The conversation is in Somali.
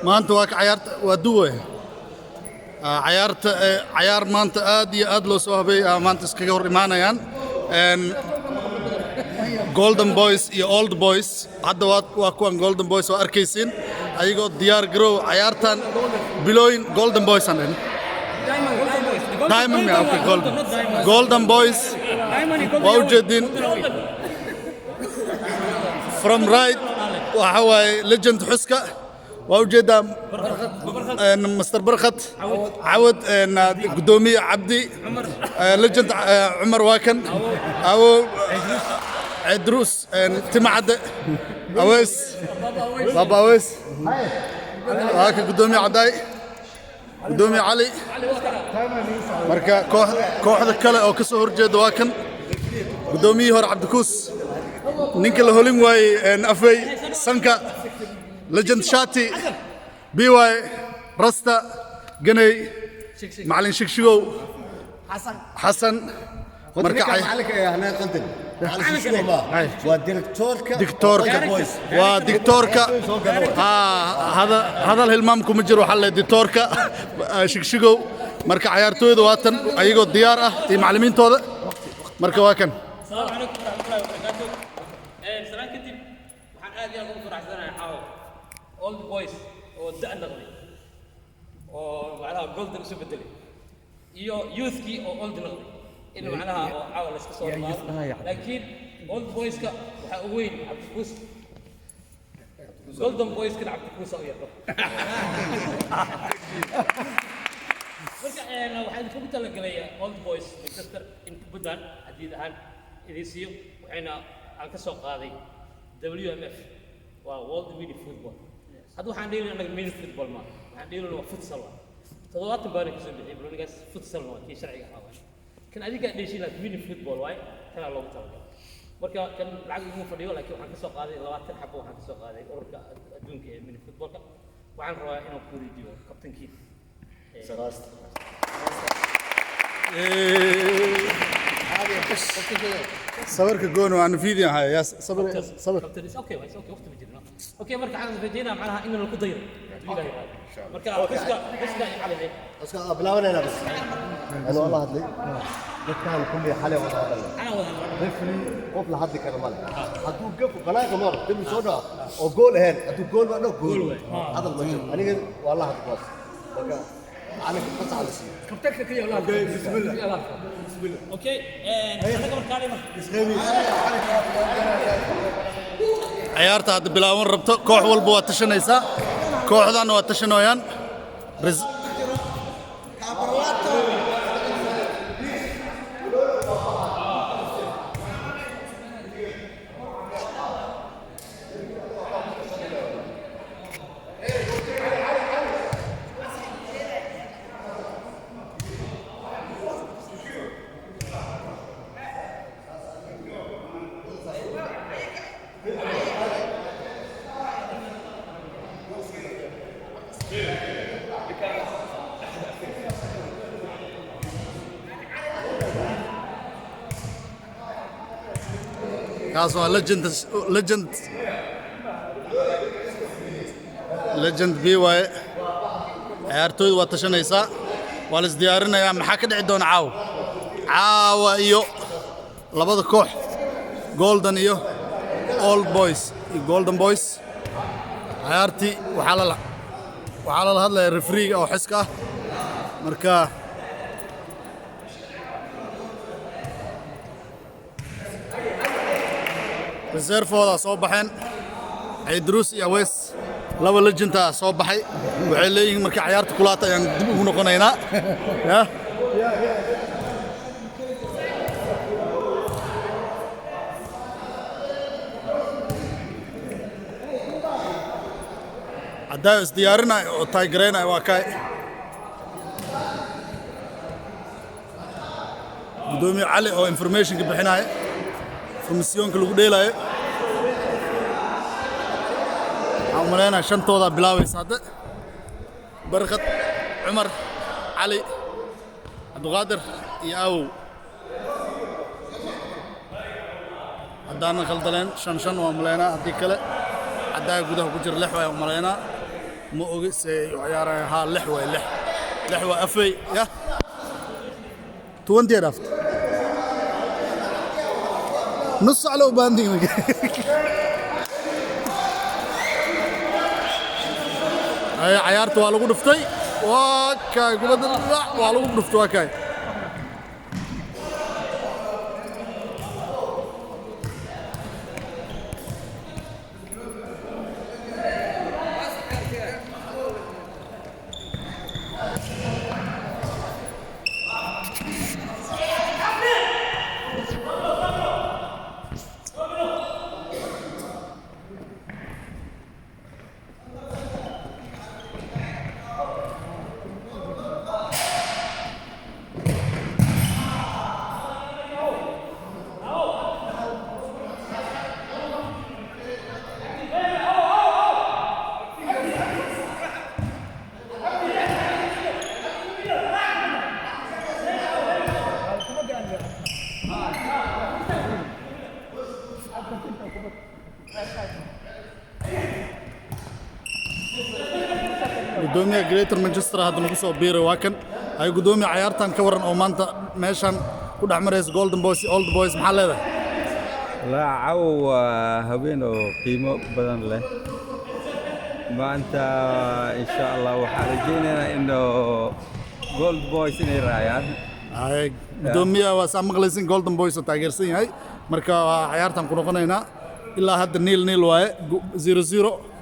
maanta waa ka ciyaarta waa duwe ciyaarta ciyaar maanta aad iyo aad loo soo habeeyay maanta iskaga hor imaanayaan Golden Boys iyo Old Boys hadda waa kuwan Golden Boys oo arkaysiin ayagoo diyaar garow ciyaartan bilooyin Golden Boys aan Diamond yeah, okay, Golden Boys waa ujeedin from right waxa waaye legend xuska waa ujeedaa Mr. Barkhat عود قدومي عبدي legend عمر واكن أو عدروس تمعد أويس بابا أويس هاك قدومي عداي قدومي علي مركا كوح ذكلا أو كسر جد واكن قدومي هور عبد كوس نينكل هولين واي أفي سانكا legend شاتي بي واي رستا جني معلن شكشو حسن مركا حالك هنا قلت دكتوركا ودكتوركا هذا الهلمامكم مجروا حل دكتوركا شكشو مركا عيارتويد واتن ايغو ديار تي معلمين تودا مركا واكن السلام عليكم ورحمه الله وبركاته سلام كتب waxaan aad iyo aad ugu faraxsanahay caawa old boys oo da'an noqday oo macnaha golden isu bedelay iyo youthkii oo old noqday in macnaha oo caawa la iska soo dhawaado laakiin old boys-ka waxa ugu weyn Cabdikuus golden boys-ka Cabdikuus oo yaqaan marka waxaan ku talagalay old boys Manchester in Puntland hadii ahaan idisiyo waxayna aan ka soo qaaday WMF waa World Mini Football hadda waxaan dheelay mini football ma waxaan dheelay waa futsal toddobaatan baan ka soo bixiyay barnaamijkaas futsal waa tii sharciga ahaa kan adiga dheeshiina mini football waay kana loogu talagalay marka kan lacag ugu fadhiyo laakiin waxaan ka soo qaaday 20 xabo waxaan ka soo qaaday ururka adduunka ee mini footballka waxaan rabaa inaan ku ridiyo kabtankii سراست صبرك جونو عن فيديو هاي يا صبر اوكي وقت بجينا اوكي مركا عاد فيدينا معناها انه نكون ضير مركا اسكا على هيك اسكا بلاونا انا بس انا والله هدلي كان كل حاله ولا انا ولا رفلي قف لحد كان مال حدو قف بلاك مر تبي سودا او جول هين حدو جول ما جول هذا المجال انا والله هدبس مركا على قص على شيء كبتك كده والله بسم الله بسم الله اوكي انا قبل كلمه ciyaarta hadda bilaawan rabto koox walba waa tashanaysaa kooxdan waa tashanooyaan kaas waa legend B way ciyaartooydu waa tashanaysaa waa la isdiyaarinayaa maxaa ka dhici doona caawa iyo labada koox golden iyo old boys iyo golden boys ciyaartii waxaa la hadlayaa referee oo xiska ah marka reserve-ooda soo baxeen Idrus iyo Awees laba legend soo baxay waxay leeyihiin marka ciyaarta kulaata ayaan dib ugu noqonaynaa ya hadaa isdiyaarinay oo taageerayna waa kay gudoomiye cali oo information ka bixinaya komisyoonka lagu dheelayo waxaan umaleynaa shantooda bilaabaysa hadda Barkhat Cumar Cali Abduqaadir iyo Awow haddaan khaldaleen shan waa umaleynaa haddii kale haddaa gudaha ku jira lix waa umaleynaa ما ogi say u ciyaarayaan ها 6 way 6 waa afay ya 20 draft نص على وباندين هاي عيارته waa lagu dhuftay waa kaay kubadda waa lagu dhuftay waa kaay gudoomiyaha Greater Manchester hadda nagu soo biiray waa kan ay gudoomiyaha ciyaartan ka waran oo maanta meeshan ku dhex maraysa Golden Boys Old Boys maxaa leedahay لا عو هبينو قيمة بدن له ما أنت إن شاء الله وحرجينا إنه جولد بويس إني رايان ay gudoomiyaha waa saan maqlaysin Golden Boys oo taageersan yahay marka ciyaartan ku noqonaynaa ilaa hadda nil waaye 0-0